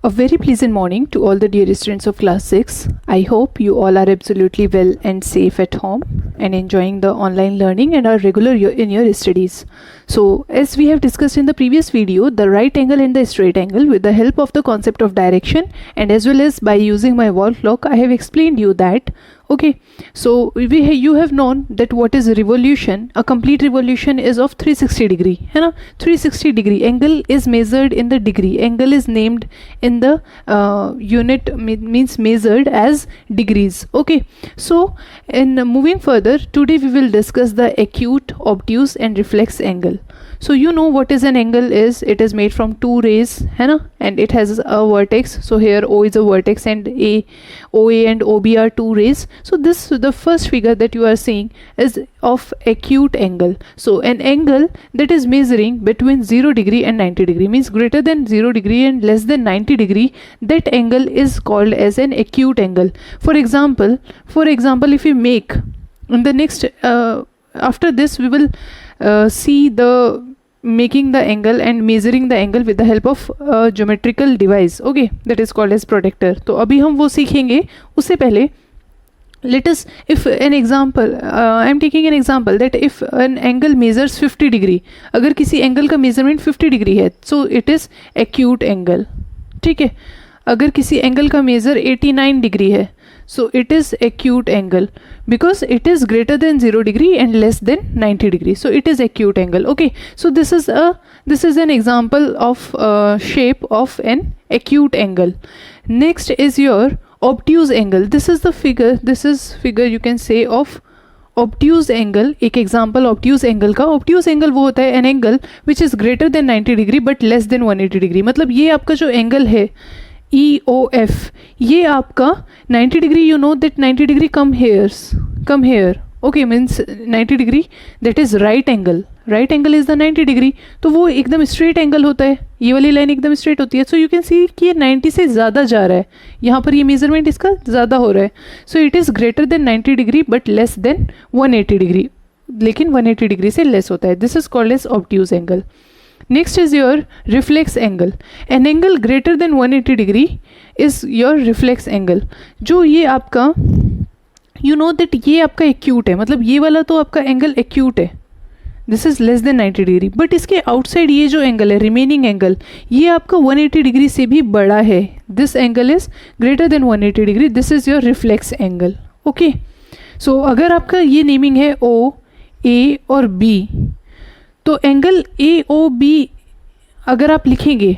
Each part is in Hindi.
A very pleasant morning to all the dear students of class 6. I hope you all are absolutely well and safe at home and enjoying the online learning and are regular in your studies. So as we have discussed in the previous video, the right angle and the straight angle with the help of the concept of direction and as well as by using my wall clock, I have explained you that. Okay, so you have known that what is a revolution. A complete revolution is of 360 degree, है ना? 360 degree angle is measured in the degree. Angle is named in the unit means measured as degrees. Okay, so in moving further, today we will discuss the acute, obtuse and reflex angle. So you know what is an angle is. It is made from two rays, है ना? And it has a vertex. So here O is a vertex and OA and OB are two rays. So the first figure that you are seeing is of acute angle. So an angle that is measuring between 0 degree and 90 degree means greater than 0 degree and less than 90 degree. That angle is called as an acute angle. For example, if we make in the next after this we will see the making the angle and measuring the angle with the help of a geometrical device. Okay, that is called as protractor. तो अभी हम वो सीखेंगे. उससे पहले let us, if an example, I am taking an example that if an angle measures 50 degree, अगर किसी angle का measurement 50 degree है, so it is acute angle. ठीक है. अगर किसी angle का measure 89 degree है, so it is acute angle because it is greater than 0 degree and less than 90 degree. So it is acute angle. Okay, so this is an example of shape of an acute angle. Next is your obtuse angle. This is figure you can say of obtuse angle. एक example obtuse angle का. Obtuse angle वो होता है an angle which is greater than 90 degree but less than 180 degree. मतलब ये आपका जो angle है EOF, ये आपका 90 degree, you know that 90 degree come here. Okay, means 90 degree that is right angle is the 90 degree. तो वो एकदम straight angle होता है. ये वाली लाइन एकदम straight होती है. So you can see कि ये 90 से ज़्यादा जा रहा है. यहाँ पर ये measurement इसका ज़्यादा हो रहा है. So it is greater than 90 degree but less than 180 degree. लेकिन 180 degree से less होता है. This is called as obtuse angle. Next is your reflex angle. An angle greater than 180 degree is your reflex angle. जो ये आपका you know that ये आपका acute है, मतलब ये वाला तो आपका angle acute है. This is less than 90 degree. But इसके outside ये जो angle है, remaining angle, ये आपका 180 degree से भी बड़ा है. This angle is greater than 180 degree. This is your reflex angle. Okay. So अगर आपका ये naming है O, A और B, तो एंगल ए ओ बी अगर आप लिखेंगे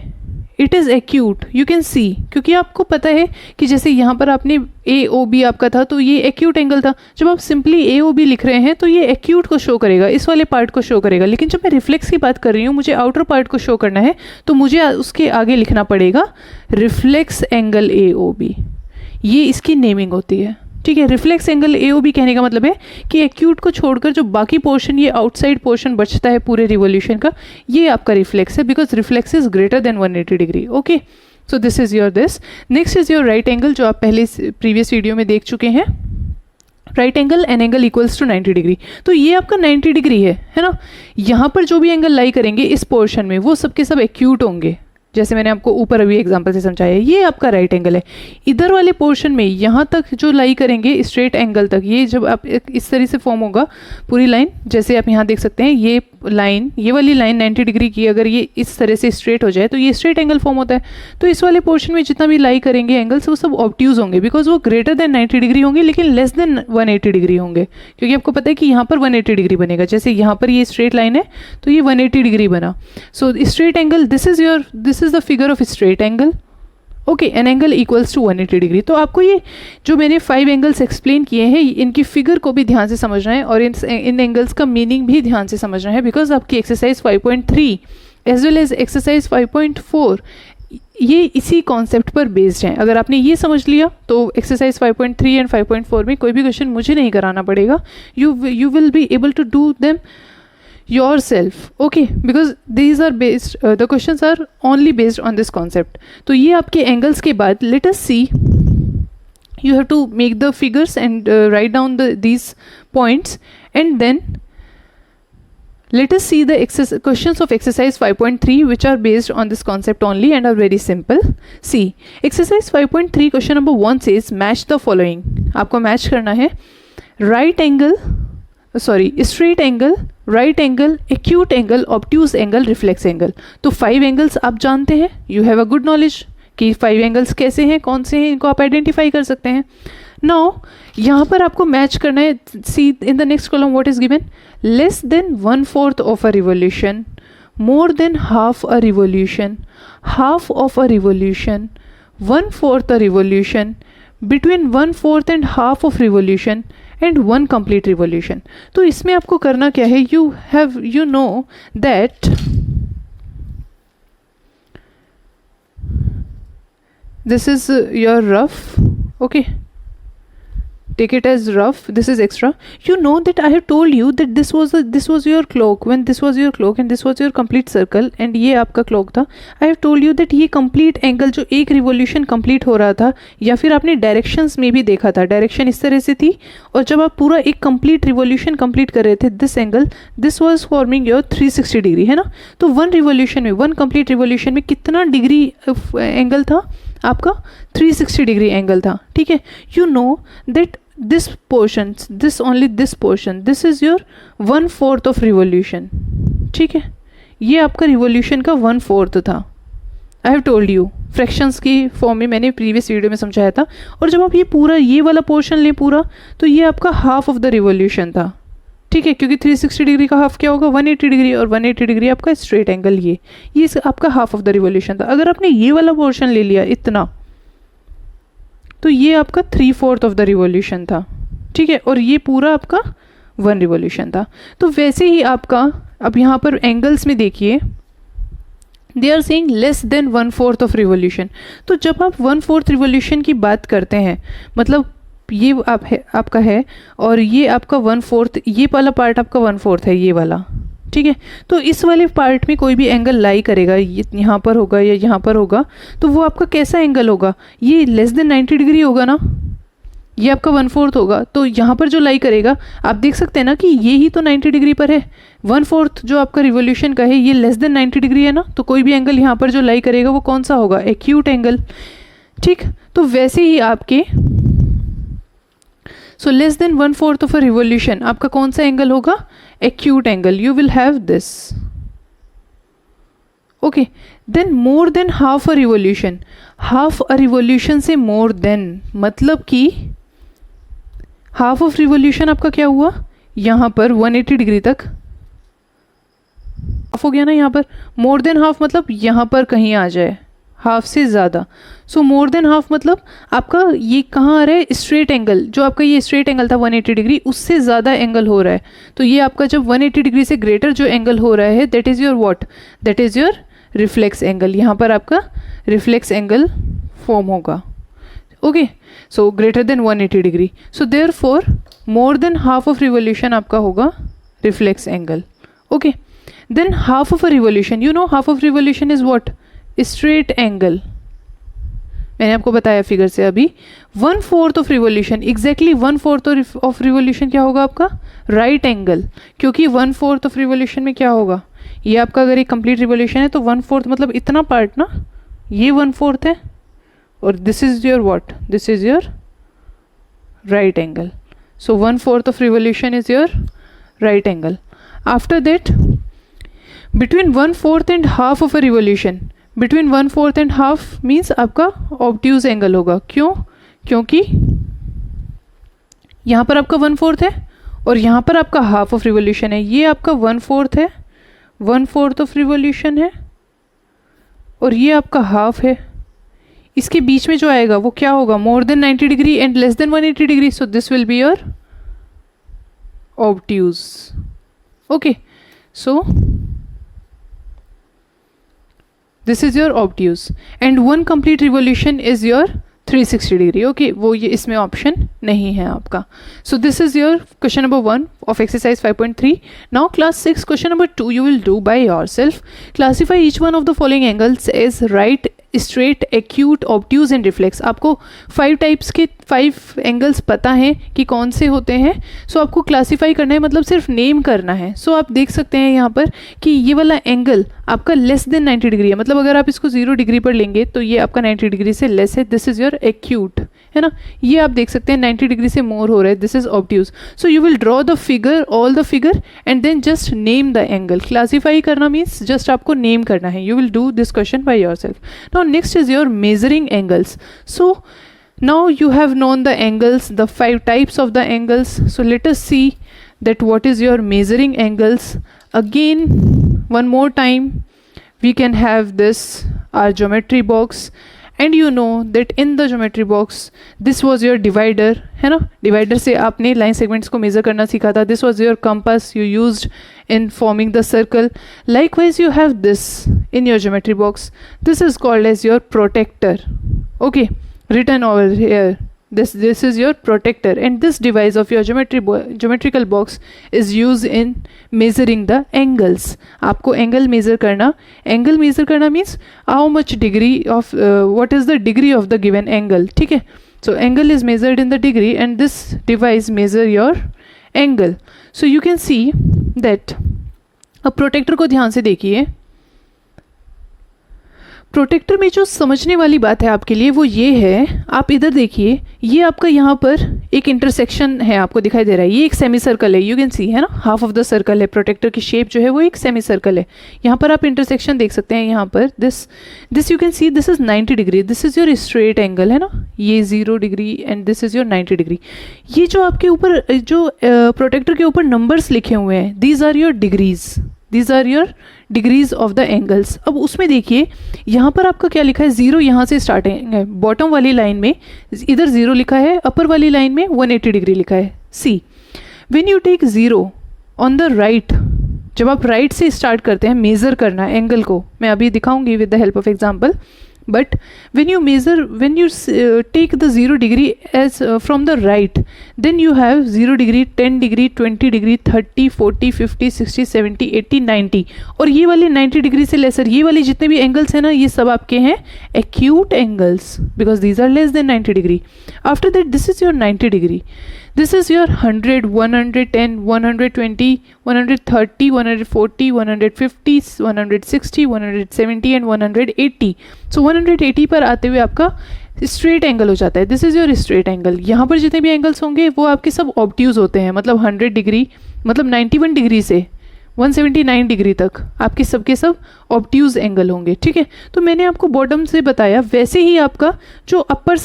it is acute. You can सी, क्योंकि आपको पता है कि जैसे यहाँ पर आपने ए ओ बी आपका था तो ये एक्यूट एंगल था. जब आप सिंपली ए ओ बी लिख रहे हैं तो ये एक्यूट को शो करेगा, इस वाले पार्ट को शो करेगा. लेकिन जब मैं रिफ्लेक्स की बात कर रही हूँ, मुझे आउटर पार्ट को शो करना है तो मुझे उसके आगे लिखना पड़ेगा reflex angle A O B. ये इसकी नेमिंग होती है. ठीक है. Reflex angle A O B कहने का मतलब है कि एक्यूट को छोड़कर जो बाकी पोर्शन, ये आउटसाइड पोर्शन बचता है पूरे रिवोल्यूशन का, ये आपका रिफ्लेक्स है because reflex is greater than 180 degree. Okay, so this is your this. Next is your right angle, जो आप पहले प्रीवियस वीडियो में देख चुके हैं. Right angle an angle equals to 90 degree. तो ये आपका 90 डिग्री है ना. यहाँ पर जो भी एंगल लाई करेंगे इस पोर्शन में वो सबके सब एक्यूट होंगे, जैसे मैंने आपको ऊपर अभी एग्जांपल से समझाया. ये आपका राइट एंगल है. इधर वाले पोर्शन में यहाँ तक जो लाई करेंगे स्ट्रेट एंगल तक, ये जब आप इस तरह से फॉर्म होगा पूरी लाइन, जैसे आप यहाँ देख सकते हैं ये लाइन, ये वाली लाइन 90 डिग्री की अगर ये इस तरह से स्ट्रेट हो जाए तो ये स्ट्रेट एंगल फॉर्म होता है. तो इस वाले पोर्शन में जितना भी लाई करेंगे एंगल्स वो सब ऑब्ट्यूज होंगे बिकॉज वो ग्रेटर देन 90 डिग्री होंगे लेकिन लेस देन 180 डिग्री होंगे, क्योंकि आपको पता है कि यहाँ पर 180 डिग्री बनेगा. जैसे यहाँ पर ये स्ट्रेट लाइन है तो ये 180 डिग्री बना. So straight angle, this is the figure of straight angle. Okay, an angle equals to 180 degree. तो आपको ये जो मैंने 5 एंगल्स एक्सप्लेन किए हैं इनकी फिगर को भी ध्यान से समझना है और इन एंगल्स का मीनिंग भी ध्यान से समझना है बिकॉज आपकी exercise 5.3 as well as exercise 5.4 ये इसी कॉन्सेप्ट पर बेस्ड हैं. अगर आपने ये समझ लिया तो एक्सरसाइज 5.3 एंड 5.4 में कोई भी क्वेश्चन मुझे नहीं कराना पड़ेगा. You will be able to do them yourself. Okay, because these are based the questions are only based on this concept. तो ये आपके एंगल्स के बाद let us see, you have to make the figures and write down these points and then Let us see the questions of exercise 5.3 which are based on this concept only and are very simple. See, exercise 5.3 question number 1 says match the following. आपको मैच करना है straight angle, right angle, acute angle, obtuse angle, reflex angle. तो 5 एंगल्स आप जानते हैं, you have a good knowledge कि 5 एंगल्स कैसे हैं, कौन से हैं, इनको आप आइडेंटिफाई कर सकते हैं. नाउ यहाँ पर आपको मैच करना है. See in the next column what is given, less than 1/4 of a revolution, more than half a revolution, half of a revolution, 1/4 a revolution, between 1/4 and half of revolution and 1 complete revolution. तो इसमें आपको करना क्या है, you know that this is your rough, okay, take it as rough, this is extra. You know that I have told you that this was your clock, when this was your clock and this was your complete circle and ये आपका clock था. I have told you that ये complete angle जो एक revolution complete हो रहा था, या फिर आपने directions में भी देखा था, direction इस तरह से थी, और जब आप पूरा एक complete revolution complete कर रहे थे, this angle, this was forming your 360 degree, है ना. तो 1 revolution में, 1 complete revolution में कितना डिग्री एंगल था आपका, 360 डिग्री एंगल था. ठीक है, you know that this portion, this only this portion, this is your 1/4 of revolution. ठीक है, ये आपका रिवोल्यूशन का 1/4 था. I have told you, fractions की फॉर्म में मैंने प्रीवियस वीडियो में समझाया था. और जब आप ये पूरा ये वाला पोर्शन लें पूरा, तो ये आपका हाफ ऑफ द रिवोल्यूशन था. ठीक है, क्योंकि 360 डिग्री का हाफ क्या होगा, 180 डिग्री, और 180 डिग्री आपका स्ट्रेट एंगल, ये आपका हाफ ऑफ द रिवोल्यूशन था. अगर आपने ये वाला पोर्शन ले लिया इतना, तो ये आपका 3/4 ऑफ द रिवोल्यूशन था. ठीक है, और ये पूरा आपका 1 रिवोल्यूशन था. तो वैसे ही आपका अब यहाँ पर एंगल्स में देखिए, they are saying less than 1/4 of revolution. तो जब आप 1/4 रिवोल्यूशन की बात करते हैं, मतलब ये आपका है और ये आपका 1/4, ये वाला पार्ट आपका 1/4 है, ये वाला. ठीक है, तो इस वाले पार्ट में कोई भी एंगल लाई करेगा, ये यहाँ पर होगा या यहाँ पर होगा, तो वो आपका कैसा एंगल होगा, ये लेस देन 90 डिग्री होगा ना, ये आपका 1/4 होगा. तो यहाँ पर जो लाई करेगा, आप देख सकते हैं ना कि ये ही तो 90 डिग्री पर है. 1/4 जो आपका रिवोल्यूशन का है, ये लेस देन 90 डिग्री है ना, तो कोई भी एंगल यहाँ पर जो लाई करेगा वो कौन सा होगा, एक्यूट एंगल. ठीक, तो वैसे ही आपके so less than 1/4 of a revolution आपका कौन सा एंगल होगा, acute angle. You will have this. Okay, then more than half a revolution, half a revolution से मोर देन, मतलब कि हाफ ऑफ रिवोल्यूशन आपका क्या हुआ, यहाँ पर 180 डिग्री तक हाफ हो गया ना. यहाँ पर मोर देन हाफ मतलब यहाँ पर कहीं आ जाए, हाफ से ज़्यादा. सो मोर देन हाफ मतलब आपका ये कहाँ आ रहा है, स्ट्रेट एंगल. जो आपका ये स्ट्रेट एंगल था 180 डिग्री, उससे ज़्यादा एंगल हो रहा है. तो ये आपका जब 180 डिग्री से ग्रेटर जो एंगल हो रहा है, that is your what, that is your reflex angle. यहाँ पर आपका रिफ्लेक्स एंगल फॉर्म होगा. Okay, so greater than 180 degree. So therefore more than half of revolution आपका होगा reflex angle. Okay, than half of a revolution, you know half of revolution is what, straight angle. मैंने आपको बताया फिगर से अभी. 1/4 of revolution, exactly 1/4 of revolution क्या होगा आपका, राइट एंगल. क्योंकि 1/4 ऑफ रिवोल्यूशन में क्या होगा, ये आपका अगर एक कंप्लीट रिवोल्यूशन है तो 1/4 मतलब इतना पार्ट ना, ये 1/4 है, और this is your what, this is your right angle. So 1/4 of revolution is your right angle. After that between 1/4 and half of a revolution, between 1/4 and half means आपका ऑब्ट्यूज एंगल होगा. क्यों, क्योंकि यहाँ पर आपका 1/4 है और यहाँ पर आपका हाफ ऑफ रिवोल्यूशन है. ये आपका 1/4 है, 1/4 ऑफ रिवोल्यूशन है, और ये आपका हाफ है. इसके बीच में जो आएगा वो क्या होगा, more than 90 degree and less than 180 degree. So this will be your obtuse. Okay, so this is your obtuse and 1 complete revolution is your 360 degree. Okay, वो ये इसमें ऑप्शन नहीं है आपका. सो this is your question number 1 of exercise 5.3. Now class 6 question number 2 you will do by yourself. Classify each one of the following angles as right straight, acute, obtuse and reflex. आपको 5 टाइप्स के 5 एंगल्स पता हैं कि कौन से होते हैं। सो आपको क्लासीफाई करना है, मतलब सिर्फ नेम करना है। सो आप देख सकते हैं यहाँ पर कि ये वाला एंगल आपका लेस देन 90 डिग्री है, मतलब अगर आप इसको 0 डिग्री पर लेंगे तो ये आपका 90 डिग्री से लेस है, दिस इज़ योर एक्यूट, है ना। ये आप देख सकते हैं 90 डिग्री से मोर हो रहा है, this is obtuse. So you will draw the figure, all the figure and then just name the angle. Classify करना मीन्स जस्ट आपको नेम करना है। You will do this question by yourself. Now next is your measuring angles. So now you have known the angles, the 5 types of the angles. So let us see that what is your measuring angles. Again, one more time, we can have this our geometry box, and you know that in the geometry box this was your divider, है ना। divider से आपने line segments को measure करना सीखा था। this was your compass you used in forming the circle. Likewise you have this in your geometry box. This is called as your protector, okay, written over here. This is your protector, and this device of your geometrical box is used in measuring the angles. आपको angle measure करना means how much degree of what is the degree of the given angle, ठीक है। So angle is measured in the degree and this device measure your angle. So you can see that अब प्रोटेक्टर को ध्यान से देखिए। प्रोटेक्टर में जो समझने वाली बात है आपके लिए वो ये है, आप इधर देखिए, ये आपका यहाँ पर एक इंटरसेक्शन है, आपको दिखाई दे रहा है, ये एक सेमी सर्कल है, यू कैन सी, है ना, हाफ ऑफ द सर्कल है। प्रोटेक्टर की शेप जो है वो एक सेमी सर्कल है। यहाँ पर आप इंटरसेक्शन देख सकते हैं, यहाँ पर this you can C, this is 90 degree, this is your straight angle, है ना, ये 0 degree and this is your 90 degree. ये जो आपके ऊपर जो प्रोटेक्टर के ऊपर नंबर्स लिखे हुए हैं, these are your degrees, these are your degrees of the angles. अब उसमें देखिए यहाँ पर आपका क्या लिखा है, 0 यहाँ से स्टार्टिंग है, बॉटम वाली लाइन में इधर 0 लिखा है, अपर वाली लाइन में 180 डिग्री लिखा है। See when you take 0 on the right, जब आप राइट से स्टार्ट करते हैं मेज़र करना एंगल को, मैं अभी दिखाऊंगी with the help of example, but when you measure, when you take the 0 degree as from the right, then you have 0 degree, 10 degree, 20 degree, 30, 40, 50, 60, 70, 80, 90, और ये वाले 90 डिग्री से लेसर, ये वाले जितने भी एंगल्स हैं ना, ये सब आपके हैं acute angles, because these are less than 90 degree. After that this is your 90 degree, this is your 100, 110, 120, 130, 140, 150, 160, 170 and 180. So 180 पर आते हुए आपका स्ट्रेट एंगल हो जाता है, this is your straight angle. यहाँ पर जितने भी एंगल्स होंगे वो आपके सब ऑब्ट्यूज होते हैं, मतलब 100 डिग्री, मतलब 91 डिग्री से 179 डिग्री तक आपके सबके सब ऑब्ट्यूज एंगल होंगे, ठीक है। तो मैंने आपको बॉटम से बताया, वैसे ही आपका जो अपर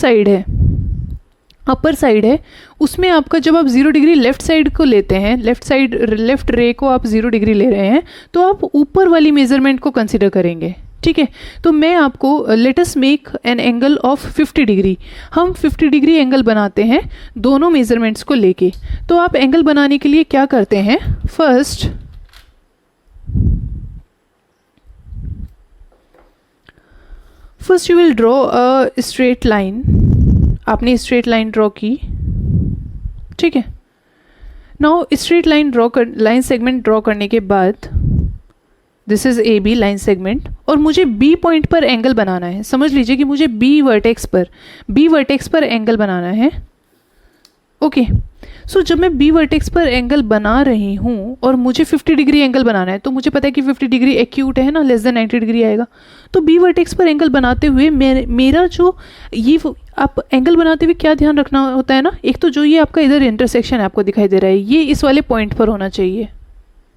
साइड है उसमें आपका जब आप 0 डिग्री लेफ्ट साइड को लेते हैं, लेफ्ट रे को आप 0 डिग्री ले रहे हैं, तो आप ऊपर वाली मेजरमेंट को कंसिडर करेंगे, ठीक है। तो मैं आपको let us make an angle of 50 degree, हम 50 डिग्री एंगल बनाते हैं दोनों मेजरमेंट्स को लेके। तो आप एंगल बनाने के लिए क्या करते हैं, first you will draw a straight line. आपने स्ट्रेट लाइन ड्रॉ की, ठीक है। Now straight line segment draw करने के बाद this is A B line segment, और मुझे बी पॉइंट पर एंगल बनाना है। समझ लीजिए कि मुझे बी वर्टेक्स पर एंगल बनाना है, ओके। सो जब मैं बी वर्टेक्स पर एंगल बना रही हूँ और मुझे 50 डिग्री एंगल बनाना है, तो मुझे पता है कि 50 डिग्री एक्यूट है ना, लेस देन 90 डिग्री आएगा। तो बी वर्टेक्स पर एंगल बनाते हुए मेरा जो ये आप एंगल बनाते हुए क्या ध्यान रखना होता है ना, एक तो जो ये आपका इधर इंटरसेक्शन आपको दिखाई दे रहा है, ये इस वाले पॉइंट पर होना चाहिए,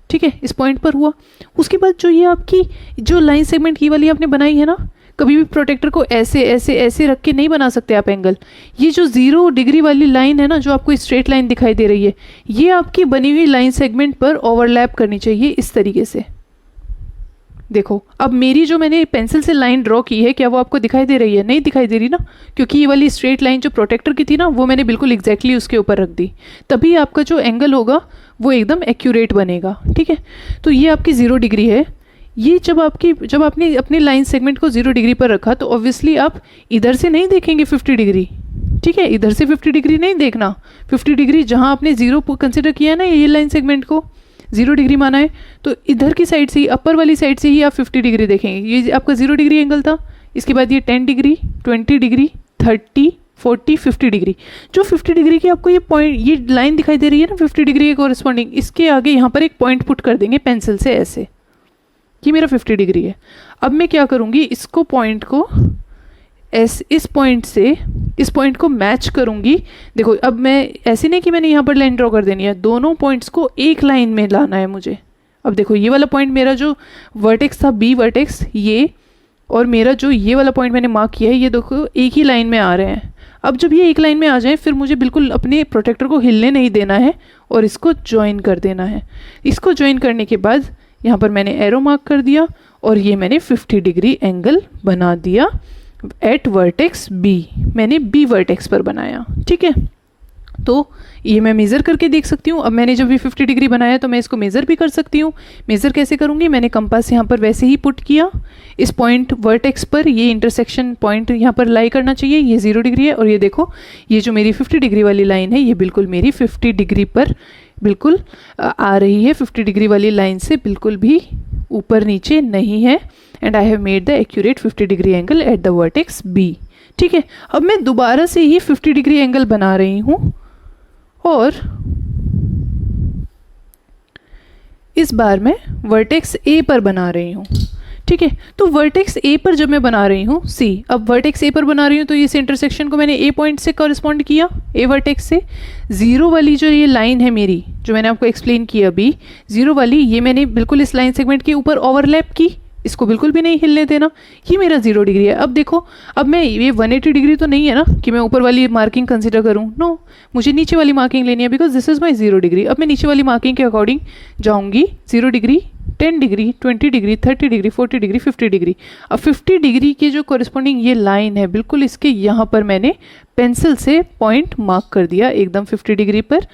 ठीक है, इस पॉइंट पर हुआ। उसके बाद जो ये आपकी जो लाइन सेगमेंट ये वाली आपने बनाई है ना, कभी भी प्रोटेक्टर को ऐसे रख के नहीं बना सकते आप एंगल। ये जो 0 डिग्री वाली लाइन है ना, जो आपको स्ट्रेट लाइन दिखाई दे रही है, ये आपकी बनी हुई लाइन सेगमेंट पर ओवरलैप करनी चाहिए इस तरीके से। देखो अब मेरी जो मैंने पेंसिल से लाइन ड्रॉ की है, क्या वो आपको दिखाई दे रही है? नहीं दिखाई दे रही ना, क्योंकि ये वाली स्ट्रेट लाइन जो प्रोटेक्टर की थी ना, वो मैंने बिल्कुल एग्जैक्टली उसके ऊपर रख दी, तभी आपका जो एंगल होगा वो एकदम एक्यूरेट बनेगा, ठीक है। तो ये आपकी 0 डिग्री है। ये जब आपने अपनी लाइन सेगमेंट को 0 डिग्री पर रखा, तो ऑब्वियसली आप इधर से नहीं देखेंगे 50 डिग्री, ठीक है, इधर से 50 डिग्री नहीं देखना। 50 डिग्री जहाँ आपने 0 कंसिडर किया है ना, ये लाइन सेगमेंट को 0 डिग्री माना है, तो इधर की साइड से ही, अपर वाली साइड से ही आप 50 डिग्री देखेंगे। ये आपका 0 डिग्री एंगल था, इसके बाद ये 10 डिग्री, 20 डिग्री, 30, 40, 50 डिग्री। जो 50 डिग्री की आपको ये पॉइंट, ये लाइन दिखाई दे रही है ना 50 डिग्री के कॉरेस्पॉन्डिंग, इसके आगे यहाँ पर एक पॉइंट पुट कर देंगे पेंसिल से ऐसे, कि मेरा 50 डिग्री है। अब मैं क्या करूँगी, इसको पॉइंट को इस पॉइंट से इस पॉइंट को मैच करूँगी। देखो अब मैं ऐसे नहीं कि मैंने यहाँ पर लाइन ड्रॉ कर देनी है, दोनों पॉइंट्स को एक लाइन में लाना है मुझे। अब देखो ये वाला पॉइंट मेरा जो वर्टेक्स था, बी वर्टेक्स, ये, और मेरा जो ये वाला पॉइंट मैंने मार्क किया है, ये देखो एक ही लाइन में आ रहे हैं। अब जब ये एक लाइन में आ जाए फिर मुझे बिल्कुल अपने प्रोटेक्टर को हिलने नहीं देना है और इसको ज्वाइन कर देना है। इसको ज्वाइन करने के बाद यहाँ पर मैंने एरो मार्क कर दिया और ये मैंने 50 डिग्री एंगल बना दिया एट वर्टेक्स बी, मैंने बी वर्टेक्स पर बनाया। ठीक है, तो ये मैं मेज़र करके देख सकती हूँ। अब मैंने जब भी 50 डिग्री बनाया तो मैं इसको मेज़र भी कर सकती हूँ। मेज़र कैसे करूँगी, मैंने कंपास यहाँ पर वैसे ही पुट किया, इस पॉइंट वर्टेक्स पर ये इंटरसेक्शन पॉइंट यहाँ पर लाई करना चाहिए, ये 0 डिग्री है, और ये देखो ये जो मेरी 50 डिग्री वाली लाइन है ये बिल्कुल मेरी 50 डिग्री पर बिल्कुल आ रही है, 50 डिग्री वाली लाइन से बिल्कुल भी ऊपर नीचे नहीं है। And I have made the accurate 50 degree angle at the vertex B. ठीक है, अब मैं दोबारा से ये 50 डिग्री एंगल बना रही हूँ और इस बार मैं वर्टेक्स ए पर बना रही हूँ। ठीक है, तो वर्टेक्स ए पर जब मैं बना रही हूँ, सी अब वर्टेक्स ए पर बना रही हूँ तो इस इंटरसेक्शन को मैंने ए पॉइंट से कॉरेस्पॉन्ड किया, ए वर्टेक्स से। 0 वाली जो ये लाइन है मेरी, जो मैंने आपको एक्सप्लेन किया अभी, 0 वाली, ये मैंने बिल्कुल इस लाइन सेगमेंट के ऊपर ओवरलैप की, इसको बिल्कुल भी नहीं हिलने देना। ये मेरा 0 डिग्री है। अब देखो, अब मैं ये 180 डिग्री तो नहीं है ना कि मैं ऊपर वाली मार्किंग कंसिडर करूँ, नो, मुझे नीचे वाली मार्किंग लेनी है, because this is my 0 degree. अब मैं नीचे वाली मार्किंग के अकॉर्डिंग जाऊँगी, 0 degree, 10 degree, 20 degree, 30 degree, 40 degree, 50 degree. अब 50 डिग्री की जो कॉरेस्पॉन्डिंग ये लाइन है, बिल्कुल इसके यहाँ पर मैंने पेंसिल से पॉइंट मार्क कर दिया एकदम 50 डिग्री पर।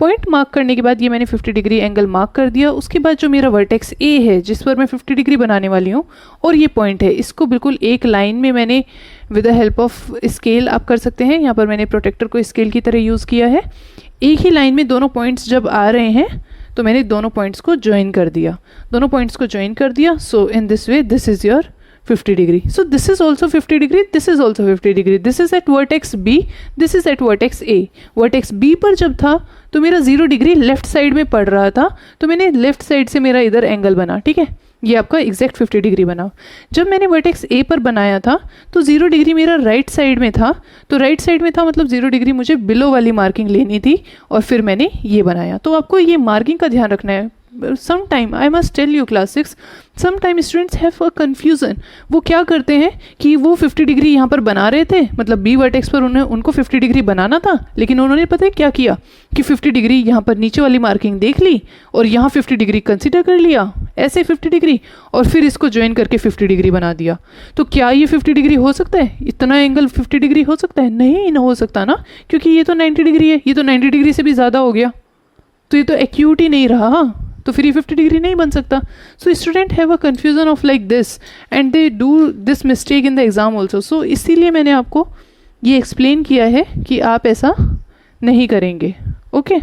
पॉइंट मार्क करने के बाद ये मैंने 50 डिग्री एंगल मार्क कर दिया। उसके बाद जो मेरा वर्टेक्स ए है जिस पर मैं 50 डिग्री बनाने वाली हूँ, और ये पॉइंट है, इसको बिल्कुल एक लाइन में मैंने with the help of scale आप कर सकते हैं, यहाँ पर मैंने प्रोटेक्टर को स्केल की तरह यूज़ किया है। एक ही लाइन में दोनों पॉइंट्स जब आ रहे हैं तो मैंने दोनों पॉइंट्स को ज्वाइन कर दिया, दोनों पॉइंट्स को ज्वाइन कर दिया। So in this way this is your 50 degree. So this is also 50 degree, this is also 50 degree. This is at vertex B, this is at vertex A. Vertex B पर जब था तो मेरा 0 डिग्री लेफ्ट साइड में पड़ रहा था, तो मैंने लेफ्ट साइड से मेरा इधर एंगल बना, ठीक है, ये आपका एग्जैक्ट 50 डिग्री बना। जब मैंने वर्टेक्स ए पर बनाया था तो 0 डिग्री मेरा राइट साइड में था, तो राइट साइड में था मतलब 0 डिग्री मुझे बिलो वाली मार्किंग लेनी थी, और फिर मैंने ये बनाया। तो आपको ये मार्किंग का ध्यान रखना है। Sometime I must tell you class 6, sometimes students have a confusion. वो क्या करते हैं कि वो 50 डिग्री यहाँ पर बना रहे थे, मतलब बी वर्टेक्स पर उनको 50 डिग्री बनाना था, लेकिन उन्होंने पता है क्या किया कि 50 डिग्री यहाँ पर नीचे वाली मार्किंग देख ली और यहाँ 50 डिग्री कंसिडर कर लिया, ऐसे 50 डिग्री, और फिर इसको ज्वाइन करके 50 डिग्री बना दिया। तो क्या ये 50 डिग्री हो सकता है? इतना एंगल 50 डिग्री हो सकता है? नहीं ना हो सकता ना, क्योंकि ये तो 90 डिग्री है, ये तो 90 डिग्री से भी ज़्यादा हो गया, तो ये तो एक्यूट ही नहीं रहा, तो फिर ये 50 डिग्री नहीं बन सकता। So student have a confusion of like this and they do this mistake in the exam also. So इसीलिए मैंने आपको ये एक्सप्लेन किया है कि आप ऐसा नहीं करेंगे, ओके।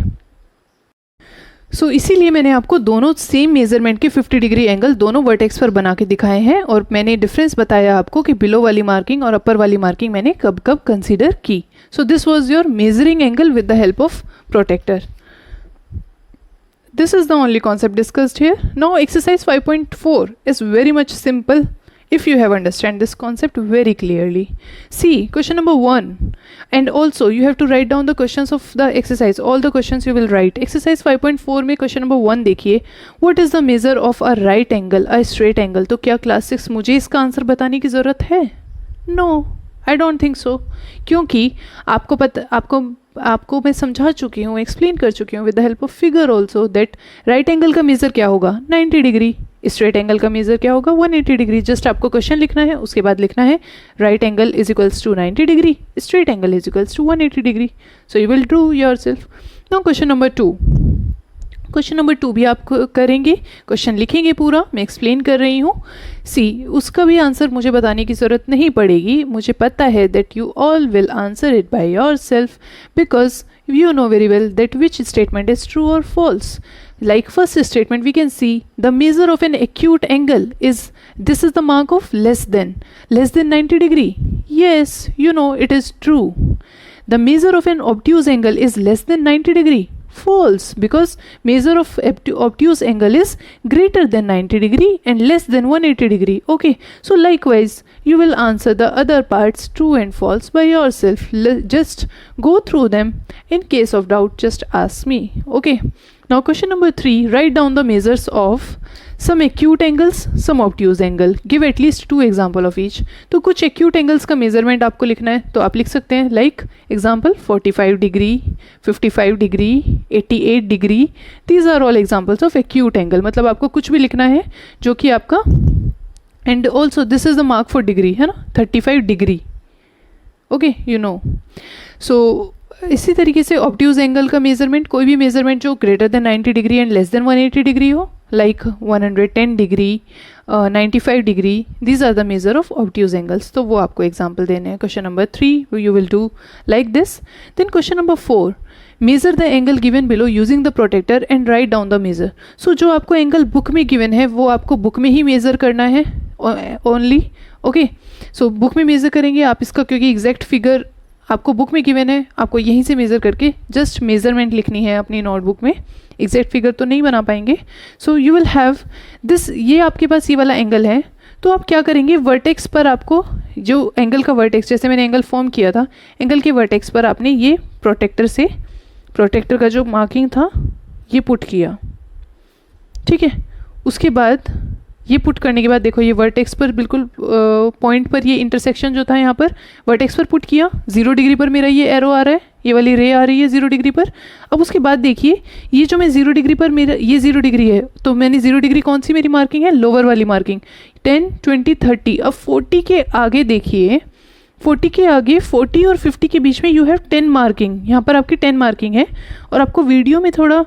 सो इसीलिए मैंने आपको दोनों सेम मेजरमेंट के 50 डिग्री एंगल दोनों वर्टेक्स पर बना के दिखाए हैं, और मैंने डिफरेंस बताया आपको कि बिलो वाली मार्किंग और अपर वाली मार्किंग मैंने कब कब कंसीडर की। So this was your measuring angle with the help of protractor. This is the only concept discussed here. Now exercise 5.4 is very much simple if you have understand this concept very clearly. See question number 1, and also you have to write down the questions of the exercise. All the questions you will write. Exercise 5.4 में question number 1 देखिए, what is the measure of a right angle, a straight angle? तो क्या class 6 मुझे इसका आंसर बताने की ज़रूरत है? No, I don't think so. क्योंकि आपको मैं समझा चुकी हूँ, एक्सप्लेन कर चुकी हूँ with the help of figure also that right angle का मेजर क्या होगा 90 डिग्री, स्ट्रेट एंगल का मेजर क्या होगा 180 डिग्री। जस्ट आपको क्वेश्चन लिखना है, उसके बाद लिखना है right angle is equals to 90 degree, straight angle is equals to 180 degree. So you will do yourself. Now question number 2. Question number 2 भी आप करेंगे, क्वेश्चन लिखेंगे पूरा, मैं एक्सप्लेन कर रही हूँ। सी, उसका भी आंसर मुझे बताने की ज़रूरत नहीं पड़ेगी, मुझे पता है that you all will answer it by your self because you know very well that which statement is true or false. Like first statement we can see the measure of an acute angle is, this is the mark of less than 90 degree. Yes, you know it is true. The measure of an obtuse angle is less than 90 degree. False, because measure of obtuse angle is greater than 90 degree and less than 180 degree. Okay, so likewise you will answer the other parts true and false by yourself. Just go through them. In case of doubt, just ask me. Okay, now question number 3, write down the measures of some acute angles, some obtuse angle. Give at least 2 example of each. तो कुछ acute angles का measurement आपको लिखना है, तो आप लिख सकते हैं like example 45 degree, 55 degree, 88 degree. These are all examples of acute angle. मतलब आपको कुछ भी लिखना है जो कि आपका, and also this is the mark for degree, है ना, 35 degree. Okay, you know. So इसी तरीके से ऑब्ट्यूज एंगल का मेजरमेंट, कोई भी मेजरमेंट जो greater than 90 degree and less than 180 degree हो, like 110 degree, 95 degree, these are the measure of obtuse angles. तो वो आपको एग्जांपल देने हैं. Question number 3 you will do like this. Then question number 4, measure the angle given below using the protractor and write down the measure. So जो आपको एंगल बुक में गिवन है वो आपको बुक में ही मेजर करना है ओनली. ओके, सो बुक में मेजर करेंगे आप इसका, क्योंकि एग्जैक्ट फिगर आपको बुक में गिवन है, आपको यहीं से मेज़र करके जस्ट मेज़रमेंट लिखनी है अपनी नोटबुक में, एग्जैक्ट फिगर तो नहीं बना पाएंगे. सो यू विल हैव दिस, ये आपके पास ये वाला एंगल है, तो आप क्या करेंगे, वर्टेक्स पर आपको जो एंगल का वर्टेक्स, जैसे मैंने एंगल फॉर्म किया था, एंगल के वर्टेक्स पर आपने ये प्रोटेक्टर का जो मार्किंग था ये पुट किया. ठीक है, उसके बाद ये पुट करने के बाद देखो ये वर्टेक्स पर बिल्कुल पॉइंट पर ये इंटरसेक्शन जो था यहाँ पर वर्टेक्स पर पुट किया. 0 डिग्री पर मेरा ये एरो आ रहा है, ये वाली रे आ रही है 0 डिग्री पर. अब उसके बाद देखिए ये जो मैं 0 डिग्री पर, मेरा ये 0 डिग्री है, तो मैंने 0 डिग्री कौन सी मेरी मार्किंग है, लोअर वाली मार्किंग, 10, 20, 30. अब 40 के आगे देखिए, 40 के आगे 40 और 50 के बीच में यू हैव 10 मार्किंग, यहाँ पर आपकी 10 मार्किंग है. और आपको वीडियो में थोड़ा,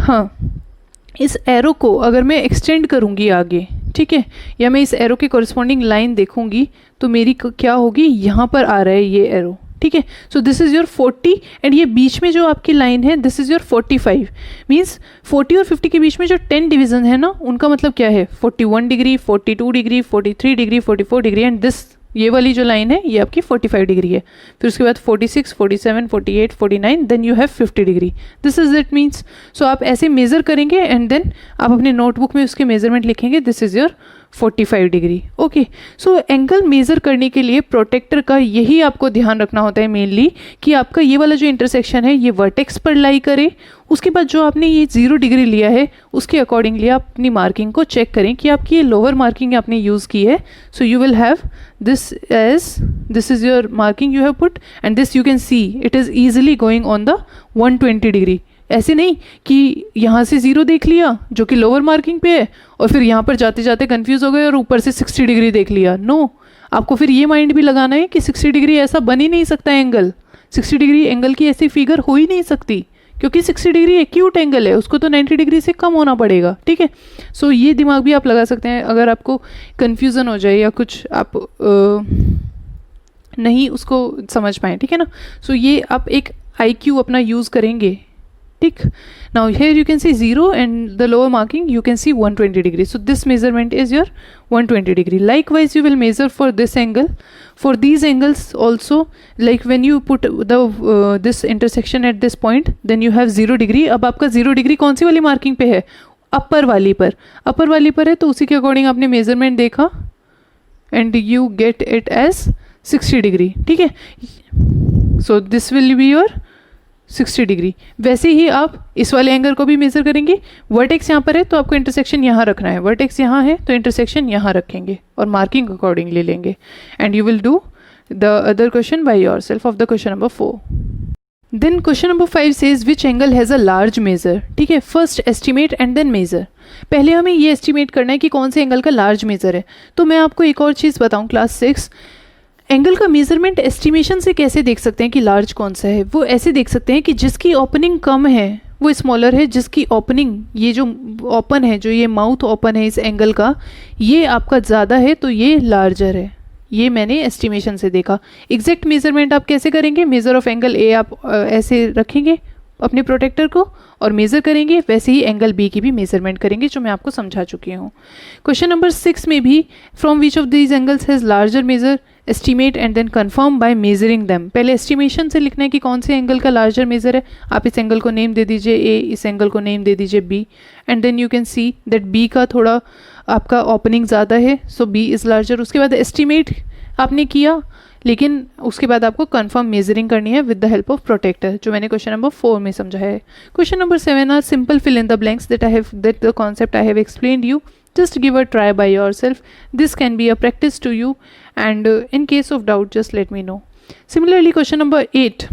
हाँ, इस एरो को अगर मैं एक्सटेंड करूँगी आगे, ठीक है, या मैं इस एरो के कॉरस्पॉन्डिंग लाइन देखूँगी तो मेरी क्या होगी, यहाँ पर आ रहा है ये एरो. ठीक है, so this is your 40 and ये बीच में जो आपकी लाइन है दिस इज़ योर 45. मीन्स 40 और 50 के बीच में जो 10 डिवीजन है ना, उनका मतलब क्या है, 41 degree, 42 degree, 43 degree, 44 degree and this, ये वाली जो लाइन है ये आपकी 45 डिग्री है. फिर उसके बाद 46, 47, 48, 49, then you have 50 degree. This is it means. So आप ऐसे मेज़र करेंगे एंड देन आप अपने नोटबुक में उसके मेजरमेंट लिखेंगे, this is your 45 degree. Okay, so angle measure करने के लिए प्रोटेक्टर का यही आपको ध्यान रखना होता है मेनली, कि आपका ये वाला जो इंटरसेक्शन है ये वर्टेक्स पर लाई करे. उसके बाद जो आपने ये 0 डिग्री लिया है उसके अकॉर्डिंगली आप अपनी मार्किंग को चेक करें कि आपकी ये लोअर मार्किंग आपने यूज़ की है. So you will have this edge, this is your marking you have put and this you can see it is easily going on the 120 degree. ऐसे नहीं कि यहाँ से 0 देख लिया जो कि लोअर मार्किंग पे है और फिर यहाँ पर जाते जाते कंफ्यूज हो गए और ऊपर से 60 डिग्री देख लिया. नो, आपको फिर ये माइंड भी लगाना है कि 60 डिग्री ऐसा बन ही नहीं सकता एंगल, 60 डिग्री एंगल की ऐसी फिगर हो ही नहीं सकती, क्योंकि 60 डिग्री एक्यूट एंगल है, उसको तो 90 डिग्री से कम होना पड़ेगा. ठीक है, सो ये दिमाग भी आप लगा सकते हैं अगर आपको कन्फ्यूज़न हो जाए या कुछ आप नहीं उसको समझ पाएँ. ठीक है ना, सो ये आप एक IQ अपना यूज़ करेंगे. ठीक, now here you can see 0 and the lower marking you can see 120 degree. So this measurement is your 120 degree. Likewise you will measure for this angle, for these angles also, like when you put the this intersection at this point then you have 0 degree. अब आपका 0 degree कौन सी वाली मार्किंग पे है, अपर वाली पर, अपर वाली पर है, तो उसी के अकॉर्डिंग आपने मेजरमेंट देखा and you get it as 60 degree. ठीक है, so this will be your 60 degree. वैसे ही आप इस वाले एंगल को भी मेज़र करेंगे. वर्टेक्स यहाँ पर है तो आपको इंटरसेक्शन यहाँ रखना है, वर्टेक्स यहाँ है तो इंटरसेक्शन यहाँ रखेंगे और मार्किंग अकॉर्डिंगली लेंगे. And you will do the other question by yourself off the question number 4. Then question number 5 says which angle has a large measure. ठीक है, first estimate and then measure. पहले हमें ये एस्टिमेट करना है कि कौन से एंगल का लार्ज मेजर है. तो मैं आपको एक और चीज़ बताऊँ, क्लास 6 एंगल का मेजरमेंट एस्टिमेशन से कैसे देख सकते हैं कि लार्ज कौन सा है. वो ऐसे देख सकते हैं कि जिसकी ओपनिंग कम है वो स्मॉलर है, जिसकी ओपनिंग, ये जो ओपन है, जो ये माउथ ओपन है इस एंगल का, ये आपका ज़्यादा है तो ये लार्जर है। ये मैंने एस्टिमेशन से देखा। एग्जैक्ट मेजरमेंट आप कैसे करेंगे? मेजर ऑफ एंगल ए आप ऐसे रखेंगे अपने प्रोटेक्टर को और मेज़र करेंगे, वैसे ही एंगल बी की भी मेजरमेंट करेंगे, जो मैं आपको समझा चुकी हूँ। क्वेश्चन नंबर 6 में भी from which of these angles has larger measure, estimate and then confirm by measuring them. पहले एस्टिमेशन से लिखना है कि कौन से एंगल का लार्जर मेजर है। आप इस एंगल को नेम दे दीजिए ए, इस एंगल को नेम दे दीजिए B, and then you can see that B का थोड़ा आपका ओपनिंग ज़्यादा है, सो बी इज़ लार्जर। उसके बाद एस्टिमेट आपने किया, लेकिन उसके बाद आपको कंफर्म मेजरिंग करनी है with the help of protractor, जो मैंने क्वेश्चन नंबर 4 में समझा है। Question number 7 are simple fill in the blanks that the concept I have explained you, just give a try by yourself. This can be a practice to you, and in case of doubt just let me know. Similarly, question number 8,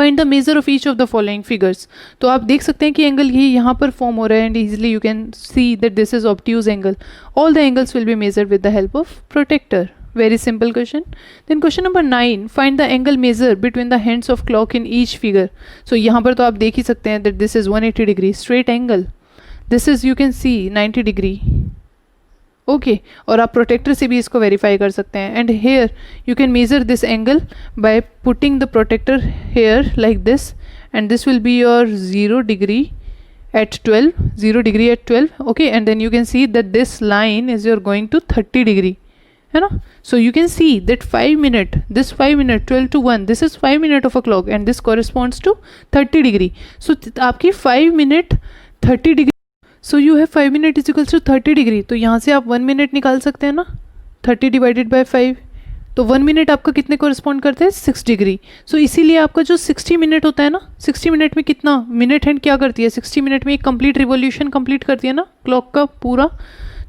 find the measure of each of the following figures. तो आप देख सकते हैं कि एंगल ये यहाँ पर फॉर्म हो रहा है, and easily you can see that this is obtuse angle. All the angles will be measured with the help of protector. Very simple question. Then question number 9, find the angle measure between the hands of clock in each figure. So यहाँ पर तो आप देख ही सकते हैं that this is 180 degree straight angle. This is you can see 90 degree. Okay, और आप प्रोटेक्टर से भी इसको वेरीफाई कर सकते हैं. And here you can measure this angle by putting the protector here like this, and this will be your 0 degree at 12, 0 degree at 12. Okay, and then you can see that this line is you're going to 30 degree, है ना. So you can see that 5 minute, this 5 minute 12 to 1, this is 5 minute of a clock, and this corresponds to 30 degree. So आपकी 5 minute 30 degree. So you have 5 minute is equals to 30 degree. तो यहाँ से आप 1 मिनट निकाल सकते हैं ना, 30 डिवाइडेड बाय 5. तो 1 मिनट आपका कितने कोरिस्पॉन्ड करते हैं? 6 डिग्री. सो इसीलिए आपका जो 60 मिनट होता है ना, 60 मिनट में कितना मिनट हैंड क्या करती है? 60 मिनट में एक कंप्लीट रिवोल्यूशन कंप्लीट करती है ना क्लॉक का पूरा.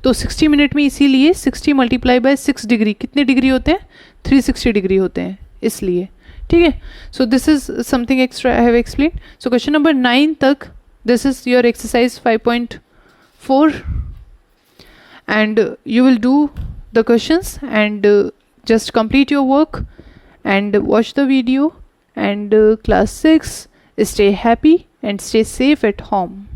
तो 60 मिनट में इसीलिए 60 मल्टीप्लाई बाय 6 डिग्री कितने डिग्री होते हैं? 360 डिग्री होते हैं, इसलिए. ठीक है. सो this is something extra I have explain. So question number 9 तक this is your exercise 5.4, and you will do the questions and just complete your work and watch the video, and class 6, stay happy and stay safe at home.